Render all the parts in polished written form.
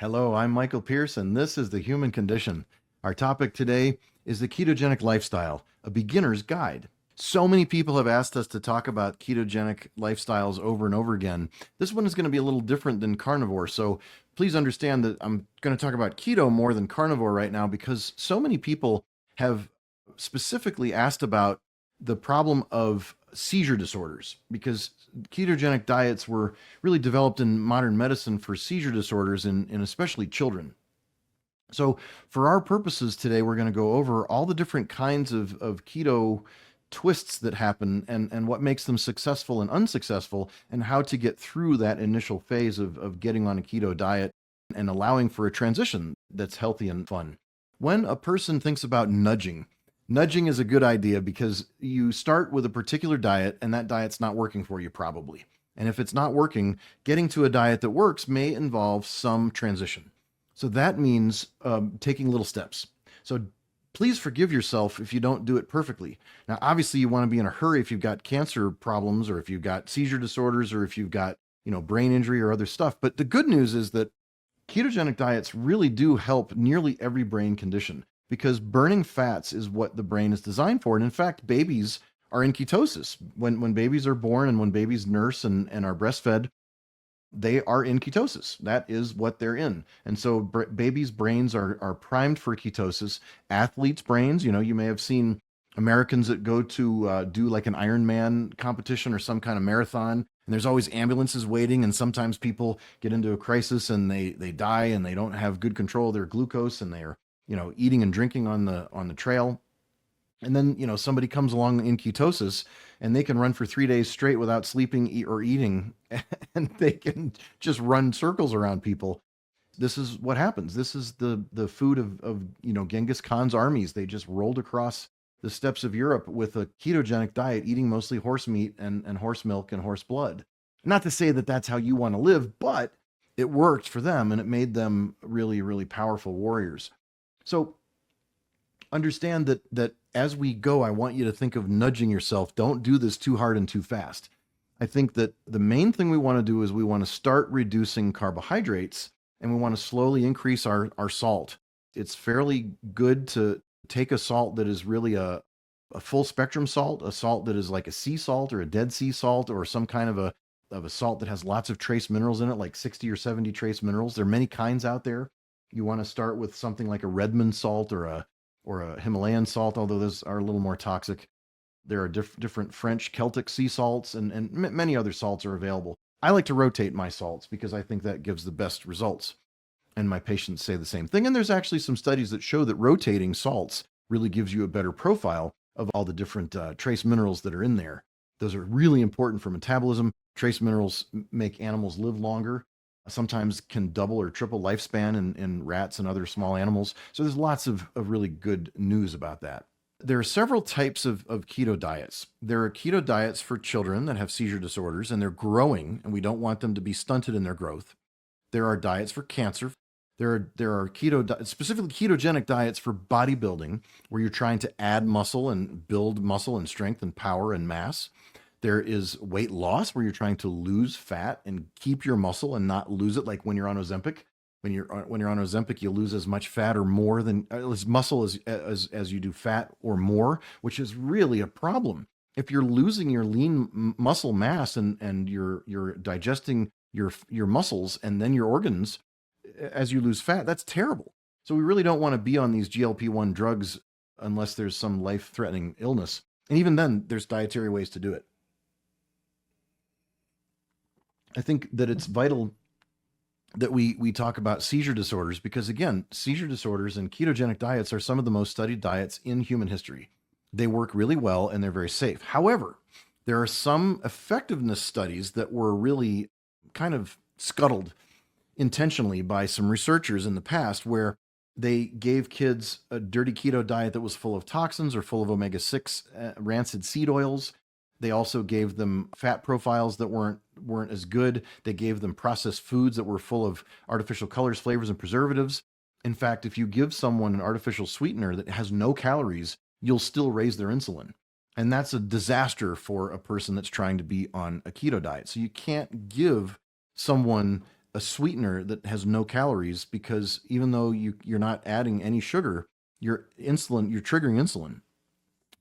Hello, I'm Michael Pierce, and this is The Human Condition. Our topic today is the ketogenic lifestyle, a beginner's guide. So many people have asked us to talk about ketogenic lifestyles over and over again. This one is going to be a little different than carnivore, so please understand that I'm going to talk about keto more than carnivore right now because so many people have specifically asked about the problem of seizure disorders because ketogenic diets were really developed in modern medicine for seizure disorders in especially children. So, for our purposes today, we're going to go over all the different kinds of keto twists that happen and what makes them successful and unsuccessful, and how to get through that initial phase of getting on a keto diet and allowing for a transition that's healthy and fun. When a person thinks about nudging is a good idea because you start with a particular diet and that diet's not working for you probably. And if it's not working, getting to a diet that works may involve some transition. So that means taking little steps. So please forgive yourself if you don't do it perfectly. Now, obviously, you want to be in a hurry if you've got cancer problems or if you've got seizure disorders or if you've got, brain injury or other stuff. But the good news is that ketogenic diets really do help nearly every brain condition because burning fats is what the brain is designed for. And in fact, babies are in ketosis. When babies are born and when babies nurse and are breastfed, they are in ketosis. That is what they're in. And so babies' brains are primed for ketosis. Athletes' brains, you may have seen Americans that go to do like an Ironman competition or some kind of marathon. And there's always ambulances waiting. And sometimes people get into a crisis and they die and they don't have good control of their glucose and they're, eating and drinking on the trail. And then, somebody comes along in ketosis and they can run for 3 days straight without sleeping or eating, and they can just run circles around people. This is what happens. This is the food of Genghis Khan's armies. They just rolled across the steppes of Europe with a ketogenic diet, eating mostly horse meat and horse milk and horse blood. Not to say that that's how you want to live, but it worked for them and it made them really, really powerful warriors. So understand that as we go, I want you to think of nudging yourself. Don't do this too hard and too fast. I think that the main thing we want to do is we want to start reducing carbohydrates and we want to slowly increase our salt. It's fairly good to take a salt that is really a full spectrum salt, a salt that is like a sea salt or a Dead Sea salt or some kind of a salt that has lots of trace minerals in it, like 60 or 70 trace minerals. There are many kinds out there. You want to start with something like a Redmond salt or a Himalayan salt, although those are a little more toxic. There are different French Celtic sea salts and many other salts are available. I like to rotate my salts because I think that gives the best results. And my patients say the same thing. And there's actually some studies that show that rotating salts really gives you a better profile of all the different trace minerals that are in there. Those are really important for metabolism. Trace minerals make animals live longer, sometimes can double or triple lifespan in rats and other small animals. So there's lots of really good news about that. There are several types of keto diets. There are keto diets for children that have seizure disorders and they're growing and we don't want them to be stunted in their growth. There are diets for cancer. There are specifically ketogenic diets for bodybuilding where you're trying to add muscle and build muscle and strength and power and mass. There is weight loss where you're trying to lose fat and keep your muscle and not lose it, like when you're on Ozempic. When you're on Ozempic, you lose as much fat or more than as muscle as you do fat or more, which is really a problem. If you're losing your lean muscle mass and you're digesting your muscles and then your organs as you lose fat, that's terrible. So we really don't want to be on these GLP-1 drugs unless there's some life-threatening illness. And even then, there's dietary ways to do it. I think that it's vital that we talk about seizure disorders because, again, seizure disorders and ketogenic diets are some of the most studied diets in human history. They work really well and they're very safe. However, there are some effectiveness studies that were really kind of scuttled intentionally by some researchers in the past where they gave kids a dirty keto diet that was full of toxins or full of omega-6 rancid seed oils. They also gave them fat profiles that weren't as good. They gave them processed foods that were full of artificial colors, flavors, and preservatives. In fact, if you give someone an artificial sweetener that has no calories, you'll still raise their insulin. And that's a disaster for a person that's trying to be on a keto diet. So you can't give someone a sweetener that has no calories, because even though you're not adding any sugar, you're triggering insulin.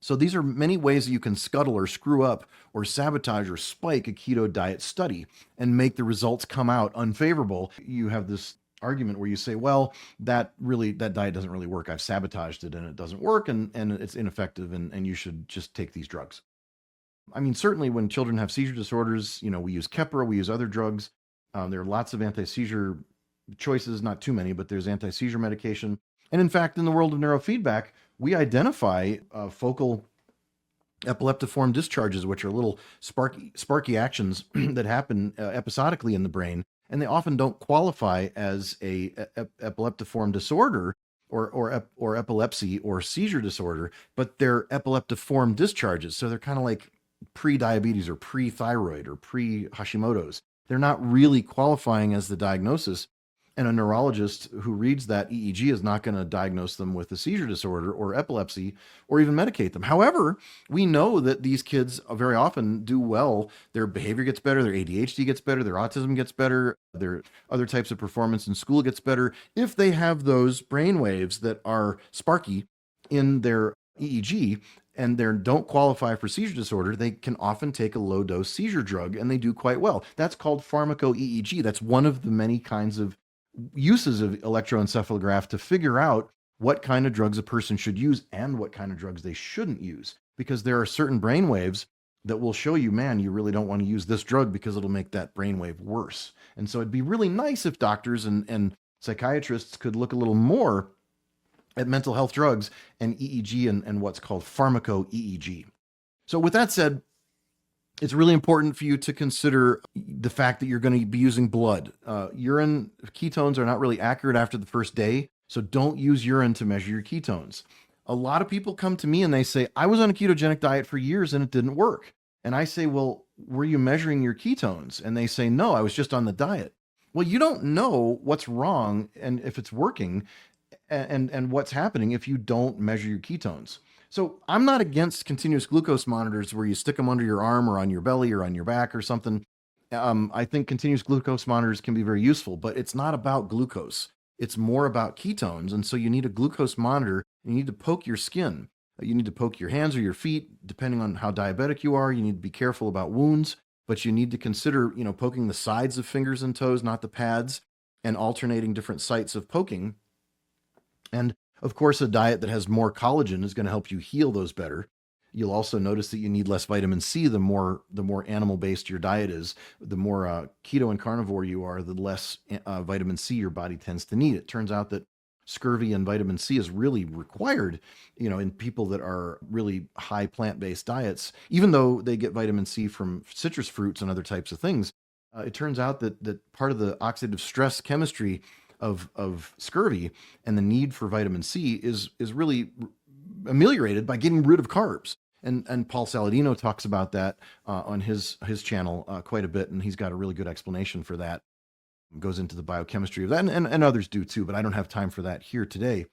So these are many ways that you can scuttle or screw up or sabotage or spike a keto diet study and make the results come out unfavorable. You have this argument where you say, well, that diet doesn't really work. I've sabotaged it and it doesn't work, and it's ineffective, and you should just take these drugs. I mean, certainly when children have seizure disorders, we use Keppra, we use other drugs. There are lots of anti-seizure choices, not too many, but there's anti-seizure medication. And in fact, in the world of neurofeedback, we identify focal epileptiform discharges, which are little sparky actions that happen episodically in the brain, and they often don't qualify as a epileptiform disorder or epilepsy or seizure disorder, but they're epileptiform discharges. So they're kind of like pre-diabetes or pre-thyroid or pre-Hashimoto's. They're not really qualifying as the diagnosis. And a neurologist who reads that EEG is not going to diagnose them with a seizure disorder or epilepsy or even medicate them. However, we know that these kids very often do well. Their behavior gets better, their ADHD gets better, their autism gets better, their other types of performance in school gets better if they have those brain waves that are sparky in their EEG and they don't qualify for seizure disorder. They can often take a low dose seizure drug and they do quite well. That's called pharmaco-EEG. That's one of the many kinds of uses of electroencephalograph to figure out what kind of drugs a person should use and what kind of drugs they shouldn't use, because there are certain brain waves that will show you, man, you really don't want to use this drug because it'll make that brainwave worse. And so it'd be really nice if doctors and psychiatrists could look a little more at mental health drugs and EEG and what's called pharmaco-EEG. So with that said, it's really important for you to consider the fact that you're going to be using blood. Urine ketones are not really accurate after the first day, so don't use urine to measure your ketones. A lot of people come to me and they say, I was on a ketogenic diet for years and it didn't work. And I say, well, were you measuring your ketones? And they say, no, I was just on the diet. Well, you don't know what's wrong and if it's working and what's happening if you don't measure your ketones. So I'm not against continuous glucose monitors where you stick them under your arm or on your belly or on your back or something. I think continuous glucose monitors can be very useful, but it's not about glucose. It's more about ketones. And so you need a glucose monitor. You need to poke your skin. You need to poke your hands or your feet, depending on how diabetic you are. You need to be careful about wounds, but you need to consider, poking the sides of fingers and toes, not the pads, and alternating different sites of poking. And of course, a diet that has more collagen is going to help you heal those better. You'll also notice that you need less vitamin C the more animal-based your diet is. The more keto and carnivore you are, the less vitamin C your body tends to need. It turns out that scurvy and vitamin C is really required, in people that are really high plant-based diets, even though they get vitamin C from citrus fruits and other types of things. It turns out that part of the oxidative stress chemistry of scurvy and the need for vitamin C is really ameliorated by getting rid of carbs. And Paul Saladino talks about that on his channel quite a bit, and he's got a really good explanation for that. Goes into the biochemistry of that, and others do too, but I don't have time for that here today.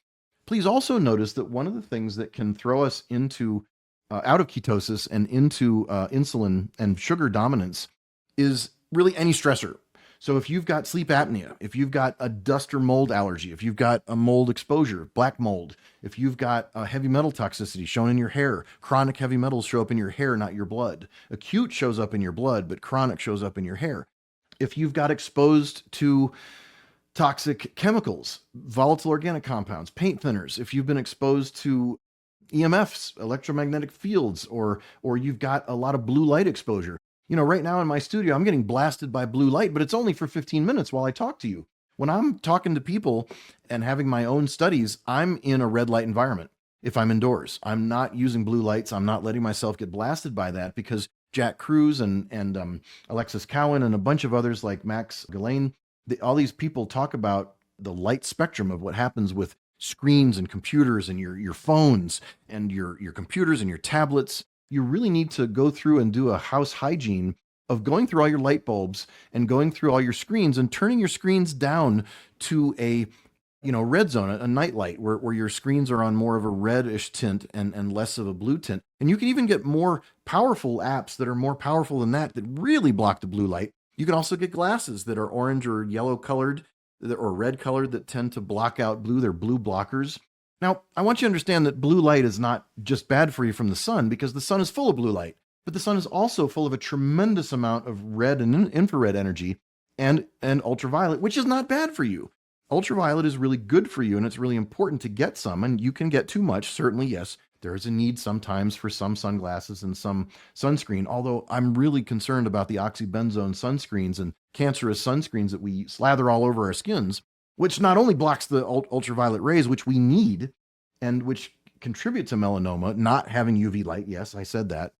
Please also notice that one of the things that can throw us into out of ketosis and into insulin and sugar dominance is really any stressor. So if you've got sleep apnea, if you've got a dust or mold allergy, if you've got a mold exposure, black mold, if you've got a heavy metal toxicity shown in your hair, chronic heavy metals show up in your hair, not your blood. Acute shows up in your blood, but chronic shows up in your hair. If you've got exposed to toxic chemicals, volatile organic compounds, paint thinners, if you've been exposed to EMFs, electromagnetic fields, or you've got a lot of blue light exposure. Right now in my studio, I'm getting blasted by blue light, but it's only for 15 minutes while I talk to you. When I'm talking to people and having my own studies, I'm in a red light environment. If I'm indoors, I'm not using blue lights. I'm not letting myself get blasted by that because Jack Cruz and Alexis Cowan and a bunch of others like Max Ghislaine, all these people talk about the light spectrum of what happens with screens and computers and your phones and your computers and your tablets. You really need to go through and do a house hygiene of going through all your light bulbs and going through all your screens and turning your screens down to a red zone, a night light where your screens are on more of a reddish tint and less of a blue tint. And you can even get more powerful apps that are more powerful than that really block the blue light. You can also get glasses that are orange or yellow colored or red colored that tend to block out blue. They're blue blockers. Now, I want you to understand that blue light is not just bad for you from the sun, because the sun is full of blue light, but the sun is also full of a tremendous amount of red and infrared energy and ultraviolet, which is not bad for you. Ultraviolet is really good for you, and it's really important to get some, and you can get too much, certainly, yes. There is a need sometimes for some sunglasses and some sunscreen, although I'm really concerned about the oxybenzone sunscreens and cancerous sunscreens that we slather all over our skins, which not only blocks the ultraviolet rays, which we need, and which contribute to melanoma, not having UV light. Yes, I said that.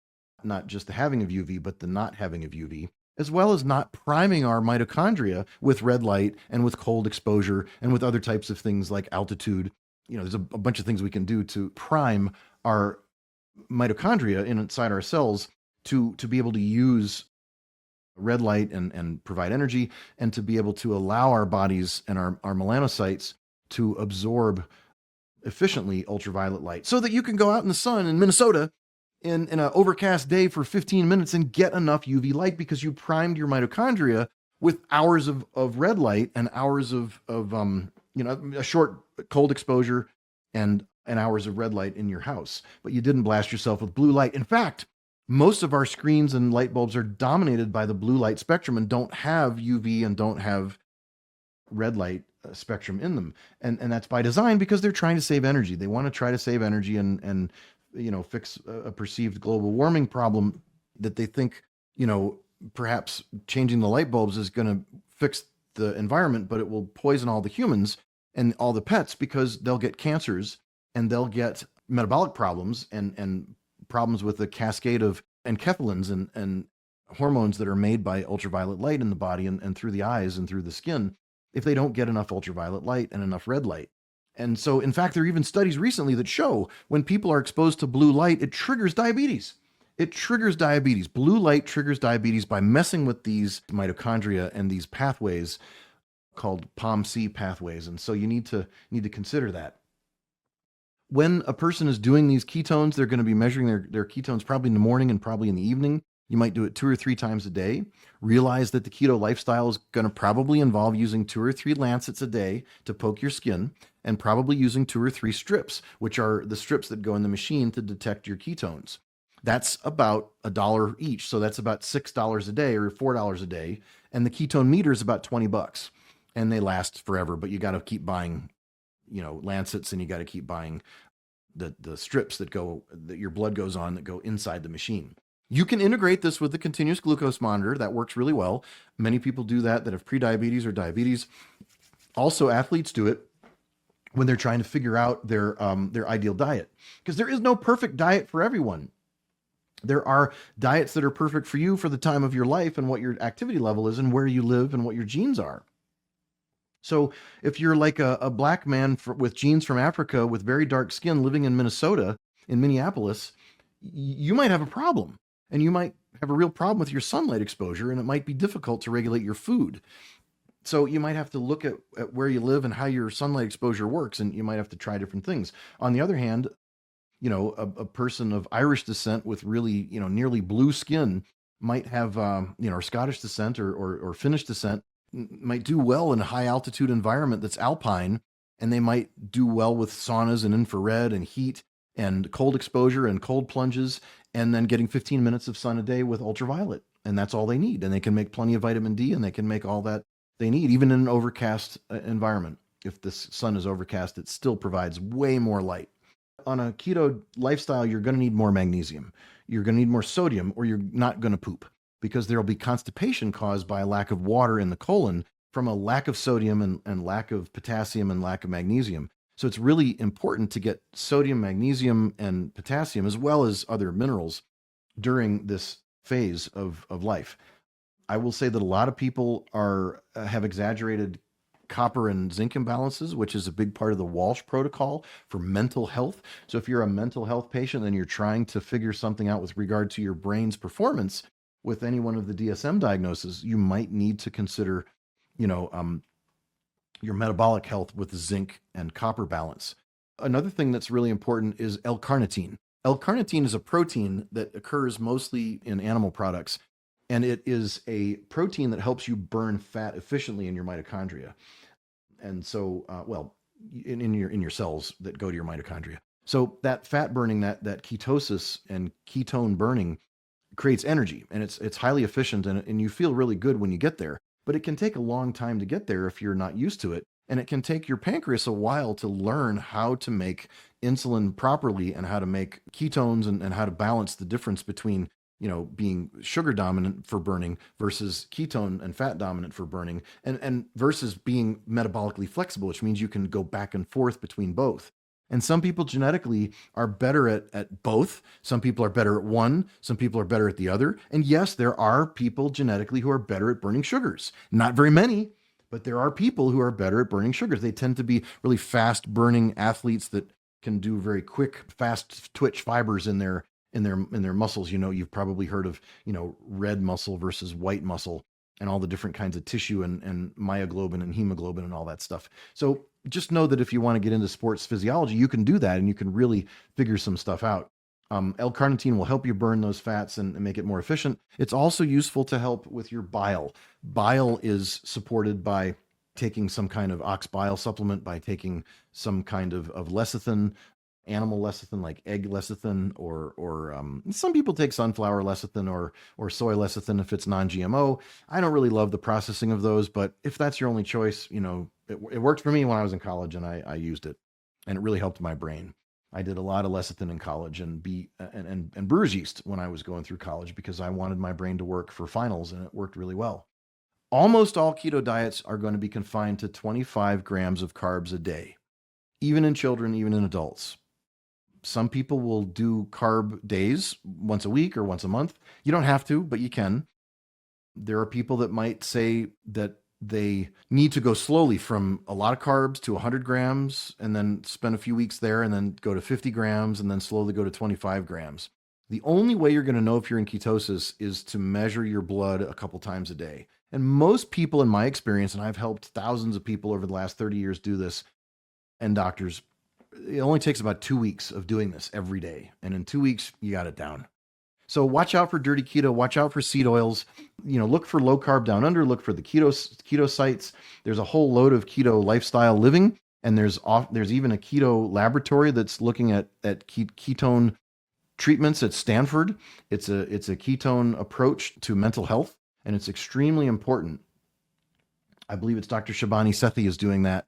Not just the having of UV, but the not having of UV, as well as not priming our mitochondria with red light and with cold exposure and with other types of things like altitude. There's a bunch of things we can do to prime our mitochondria inside our cells to be able to use red light and provide energy, and to be able to allow our bodies and our melanocytes to absorb efficiently ultraviolet light, so that you can go out in the sun in Minnesota in an overcast day for 15 minutes and get enough UV light, because you primed your mitochondria with hours of red light and hours of a short cold exposure and hours of red light in your house. But you didn't blast yourself with blue light. In fact, most of our screens and light bulbs are dominated by the blue light spectrum and don't have UV and don't have red light spectrum in them. And that's by design, because they're trying to save energy. They want to try to save energy and fix a perceived global warming problem that they think, perhaps changing the light bulbs is going to fix the environment, but it will poison all the humans and all the pets, because they'll get cancers and they'll get metabolic problems and problems with the cascade of enkephalins and hormones that are made by ultraviolet light in the body and through the eyes and through the skin, if they don't get enough ultraviolet light and enough red light. And so, in fact, there are even studies recently that show when people are exposed to blue light, it triggers diabetes. It triggers diabetes. Blue light triggers diabetes by messing with these mitochondria and these pathways called POMC pathways. And so you need to consider that. When a person is doing these ketones, they're going to be measuring their ketones probably in the morning and probably in the evening. You might do it 2 or 3 times a day. Realize that the keto lifestyle is going to probably involve using 2 or 3 lancets a day to poke your skin, and probably using 2 or 3 strips, which are the strips that go in the machine to detect your ketones. That's about $1 each. So that's about $6 a day or $4 a day. And the ketone meter is about $20. And they last forever, but you got to keep buying, lancets, and you got to keep buying the strips that your blood goes on that go inside the machine. You can integrate this with the continuous glucose monitor. That works really well. Many people do that have prediabetes or diabetes. Also, athletes do it when they're trying to figure out their ideal diet, because there is no perfect diet for everyone. There are diets that are perfect for you for the time of your life and what your activity level is and where you live and what your genes are. So if you're like a black man with genes from Africa with very dark skin living in Minnesota, in Minneapolis, you might have a problem, and you might have a real problem with your sunlight exposure, and it might be difficult to regulate your food. So you might have to look at where you live and how your sunlight exposure works, and you might have to try different things. On the other hand, a person of Irish descent with really, nearly blue skin might have, or Scottish descent or Finnish descent, might do well in a high altitude environment that's alpine, and they might do well with saunas and infrared and heat and cold exposure and cold plunges, and then getting 15 minutes of sun a day with ultraviolet. And that's all they need. And they can make plenty of vitamin D, and they can make all that they need, even in an overcast environment. If the sun is overcast, it still provides way more light. On a keto lifestyle, you're going to need more magnesium. You're going to need more sodium, or you're not going to poop, because there'll be constipation caused by a lack of water in the colon from a lack of sodium and lack of potassium and lack of magnesium. So it's really important to get sodium, magnesium, and potassium, as well as other minerals, during this phase of life. I will say that a lot of people have exaggerated copper and zinc imbalances, which is a big part of the Walsh protocol for mental health. So if you're a mental health patient and you're trying to figure something out with regard to your brain's performance with any one of the DSM diagnoses, you might need to consider, your metabolic health with zinc and copper balance. Another thing that's really important is L-carnitine. L-carnitine is a protein that occurs mostly in animal products, And it is a protein that helps you burn fat efficiently in your mitochondria. And so, in your cells that go to your mitochondria. So that fat burning, that ketosis and ketone burning creates energy, and it's highly efficient, and you feel really good when you get there. But it can take a long time to get there if you're not used to it. And it can take your pancreas a while to learn how to make insulin properly and how to make ketones and how to balance the difference between, being sugar dominant for burning versus ketone and fat dominant for burning, and versus being metabolically flexible, which means you can go back and forth between both. And some people genetically are better at both. Some people are better at one. Some people are better at the other. And yes, there are people genetically who are better at burning sugars. Not very many, but there are people who are better at burning sugars. They tend to be really fast burning athletes that can do very quick, fast twitch fibers in their muscles. You've probably heard of, red muscle versus white muscle and all the different kinds of tissue and myoglobin and hemoglobin and all that stuff. So just know that if you want to get into sports physiology, you can do that, and you can really figure some stuff out. L-carnitine will help you burn those fats and make it more efficient. It's also useful to help with your bile. Bile is supported by taking some kind of ox bile supplement, by taking some kind of lecithin, animal lecithin like egg lecithin, or some people take sunflower lecithin or soy lecithin if it's non-GMO. I don't really love the processing of those, but if that's your only choice, it worked for me when I was in college, and I used it, and it really helped my brain. I did a lot of lecithin in college and brewer's yeast when I was going through college because I wanted my brain to work for finals, and it worked really well. Almost all keto diets are going to be confined to 25 grams of carbs a day, even in children, even in adults. Some people will do carb days once a week or once a month. You don't have to, but you can. There are people that might say that they need to go slowly from a lot of carbs to 100 grams and then spend a few weeks there and then go to 50 grams and then slowly go to 25 grams. The only way you're going to know if you're in ketosis is to measure your blood a couple times a day. And most people, in my experience, and I've helped thousands of people over the last 30 years do this, and doctors, it only takes about 2 weeks of doing this every day. And in 2 weeks, you got it down. So watch out for dirty keto, watch out for seed oils, look for low carb down under, look for the keto sites. There's a whole load of keto lifestyle living. And there's even a keto laboratory that's looking at ketone treatments at Stanford. It's a ketone approach to mental health, and it's extremely important. I believe it's Dr. Shabani Sethi is doing that.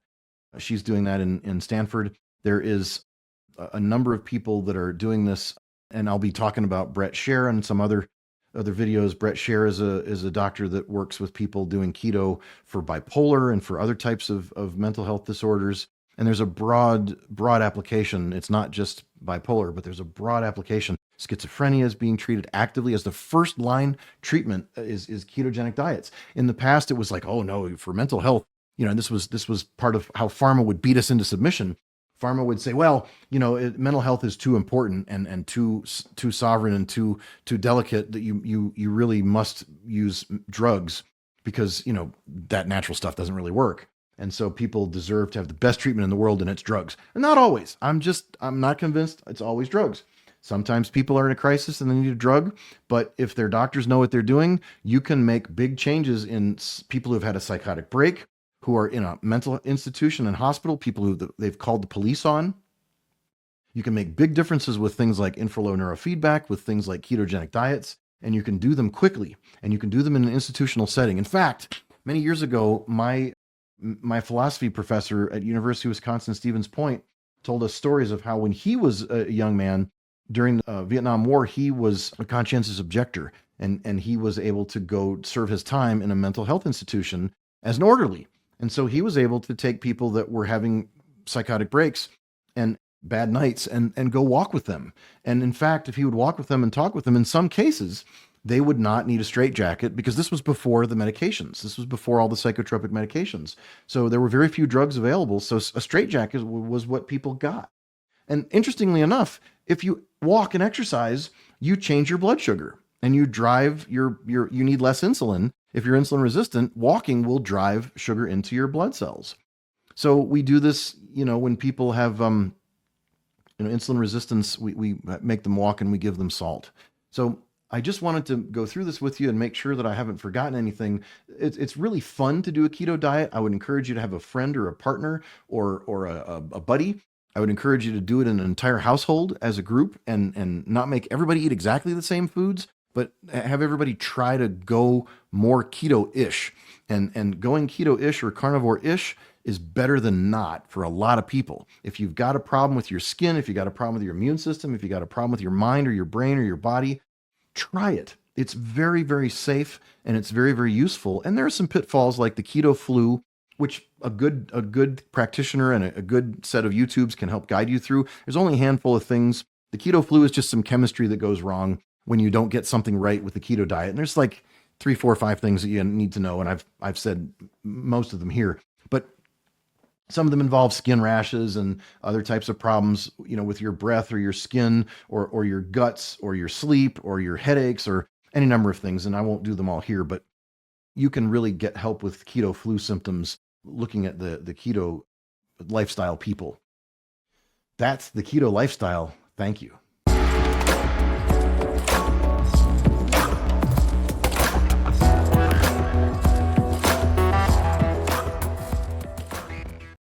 She's doing that in Stanford. There is a number of people that are doing this, and I'll be talking about Brett Scher and some other videos. Brett Scher is a doctor that works with people doing keto for bipolar and for other types of mental health disorders. And there's a broad application. It's not just bipolar, but there's a broad application. Schizophrenia is being treated actively as the first line treatment is ketogenic diets. In the past, it was like, oh no, for mental health, and this was part of how pharma would beat us into submission. Pharma would say, well, mental health is too important and too sovereign and too delicate that you really must use drugs because, that natural stuff doesn't really work. And so people deserve to have the best treatment in the world, and it's drugs. And not always. I'm not convinced it's always drugs. Sometimes people are in a crisis and they need a drug, but if their doctors know what they're doing, you can make big changes in people who've had a psychotic break, who are in a mental institution and hospital, people who they've called the police on. You can make big differences with things like infralow neurofeedback, with things like ketogenic diets, and you can do them quickly, and you can do them in an institutional setting. In fact, many years ago, my philosophy professor at University of Wisconsin-Stevens Point told us stories of how when he was a young man during the Vietnam War, he was a conscientious objector, and he was able to go serve his time in a mental health institution as an orderly. And so he was able to take people that were having psychotic breaks and bad nights and go walk with them. And in fact, if he would walk with them and talk with them, in some cases, they would not need a straitjacket because this was before the medications. This was before all the psychotropic medications. So there were very few drugs available. So a straitjacket was what people got. And interestingly enough, if you walk and exercise, you change your blood sugar and you drive you need less insulin. If you're insulin resistant, walking will drive sugar into your blood cells. So we do this, when people have, insulin resistance, we make them walk and we give them salt. So I just wanted to go through this with you and make sure that I haven't forgotten anything. It's really fun to do a keto diet. I would encourage you to have a friend or a partner or a buddy. I would encourage you to do it in an entire household as a group and not make everybody eat exactly the same foods, but have everybody try to go more keto-ish. And going keto-ish or carnivore-ish is better than not for a lot of people. If you've got a problem with your skin, if you got a problem with your immune system, if you got a problem with your mind or your brain or your body, try it. It's very, very safe and it's very, very useful. And there are some pitfalls like the keto flu, which a good practitioner and a good set of YouTubes can help guide you through. There's only a handful of things. The keto flu is just some chemistry that goes wrong when you don't get something right with the keto diet. And there's like 3, 4, 5 things that you need to know. And I've said most of them here, but some of them involve skin rashes and other types of problems, with your breath or your skin or your guts or your sleep or your headaches or any number of things. And I won't do them all here, but you can really get help with keto flu symptoms looking at the keto lifestyle people. That's the keto lifestyle. Thank you.